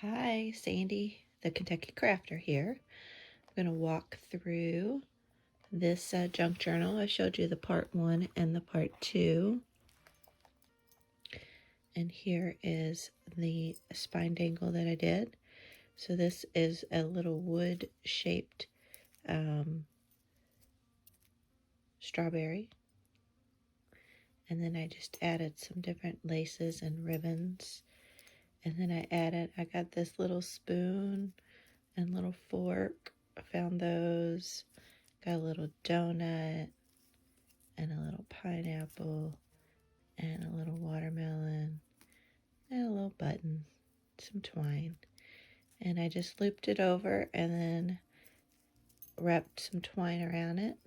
Hi, Sandy, the Kentucky Crafter here. I'm going to walk through this junk journal. I showed you the part 1 and the part 2. And here is the spine dangle that I did. So this is a little wood-shaped strawberry. And then I just added some different laces and ribbons. And then I got this little spoon and little fork. I found those. Got a little donut and a little pineapple and a little watermelon and a little button, some twine. And I just looped it over and then wrapped some twine around it,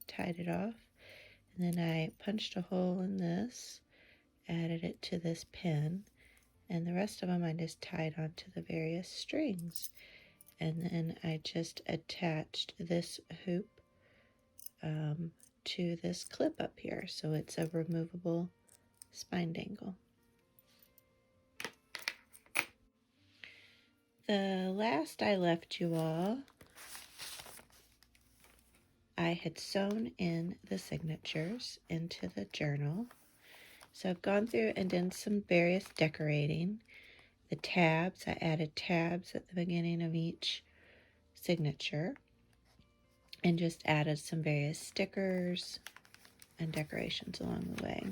tied it off. And then I punched a hole in this, added it to this pin, and the rest of them I just tied onto the various strings. And then I just attached this hoop to this clip up here, so it's a removable spine dangle. The last I left you all, I had sewn in the signatures into the journal. So I've gone through and done some various decorating. The tabs, I added tabs at the beginning of each signature and just added some various stickers and decorations along the way.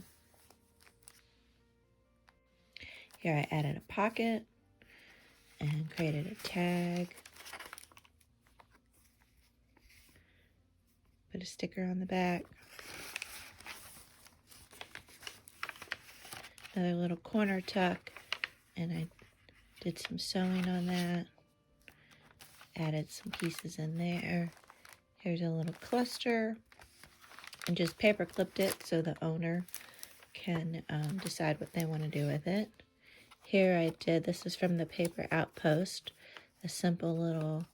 Here I added a pocket and created a tag. Put a sticker on the back. Another little corner tuck, and I did some sewing on that. Added some pieces in there. Here's a little cluster, and just paper clipped it so the owner can decide what they want to do with it. Here I did, this is from the Paper Outpost, a simple little,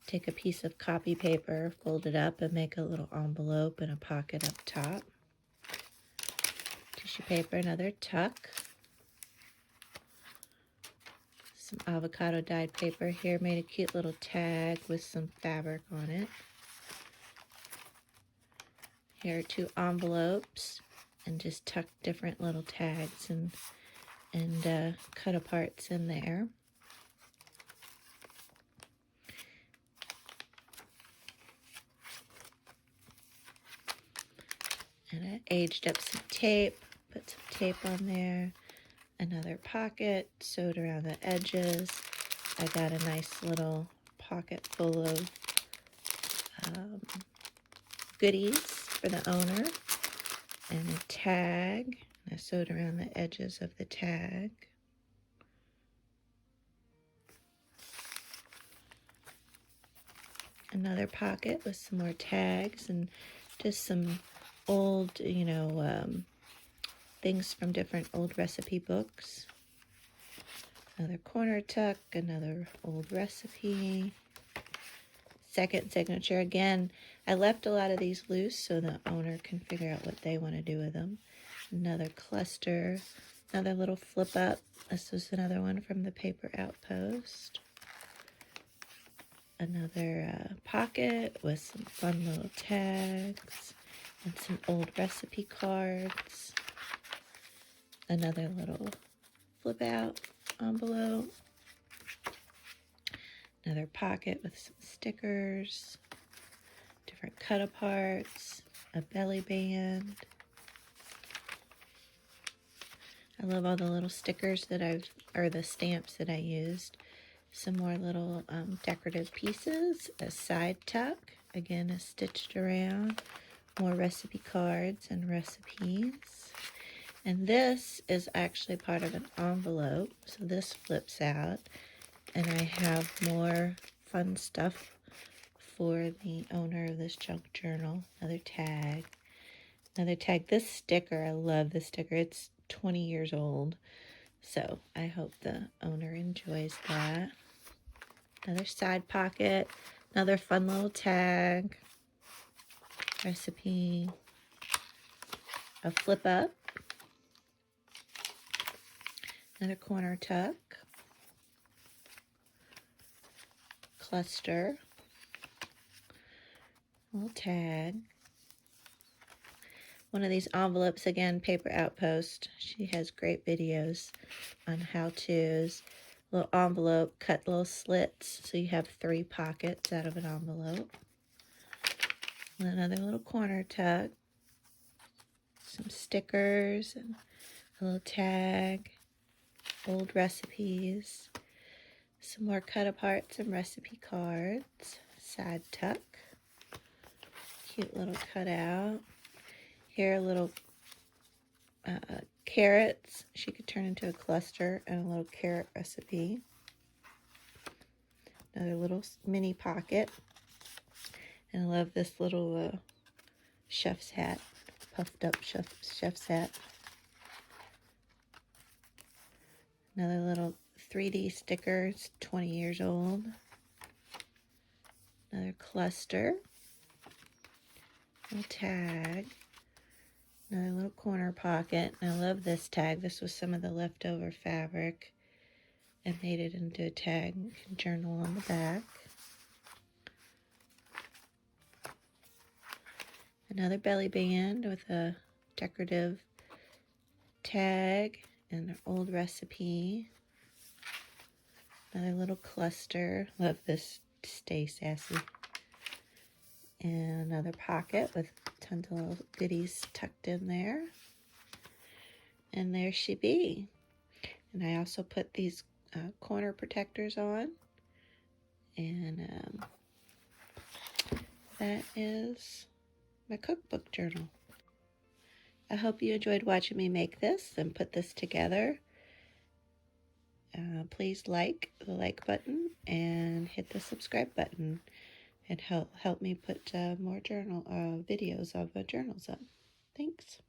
take a piece of copy paper, fold it up, and make a little envelope and a pocket up top. Tissue paper, another tuck. Some avocado dyed paper here, made a cute little tag with some fabric on it. Here are 2 envelopes, and just tucked different little tags and cut aparts in there. And I aged up some tape, put some tape on there. Another pocket sewed around the edges. I got a nice little pocket full of goodies for the owner, and a tag. I sewed around the edges of the tag. Another pocket with some more tags and just some old, things from different old recipe books. Another corner tuck, another old recipe. Second signature, again, I left a lot of these loose so the owner can figure out what they want to do with them. Another cluster, another little flip up. This was another one from the Paper Outpost. Another pocket with some fun little tags and some old recipe cards. Another little flip out envelope. Another pocket with some stickers, different cut aparts, a belly band. I love all the little stickers that or the stamps that I used. Some more little decorative pieces, a side tuck, again a stitched around, more recipe cards and recipes. And this is actually part of an envelope, so this flips out. And I have more fun stuff for the owner of this junk journal. Another tag. Another tag. This sticker, I love this sticker. It's 20 years old. So I hope the owner enjoys that. Another side pocket. Another fun little tag. Recipe. A flip up. Another corner tuck. cluster, a little tag. One of these envelopes, again, Paper Outpost. She has great videos on how-tos. Little envelope, cut little slits so you have 3 pockets out of an envelope. And another little corner tuck. Some stickers and a little tag. Old recipes. Some more cut apart, some recipe cards. Side tuck. Cute little cutout. Here, little carrots. She could turn into a cluster, and a little carrot recipe. Another little mini pocket. And I love this little chef's hat, puffed up chef's hat. Another little 3D sticker, it's 20 years old. Another cluster. Little tag. Another little corner pocket. And I love this tag. This was some of the leftover fabric. I made it into a tag. You can journal on the back. Another belly band with a decorative tag and an old recipe. Another little cluster. Love this, stay sassy. And another pocket with tons of little goodies tucked in there. And there she be. And I also put these corner protectors on. And that is my cookbook journal. I hope you enjoyed watching me make this and put this together. Please like the like button and hit the subscribe button. It help me put more journal videos of journals up. Thanks.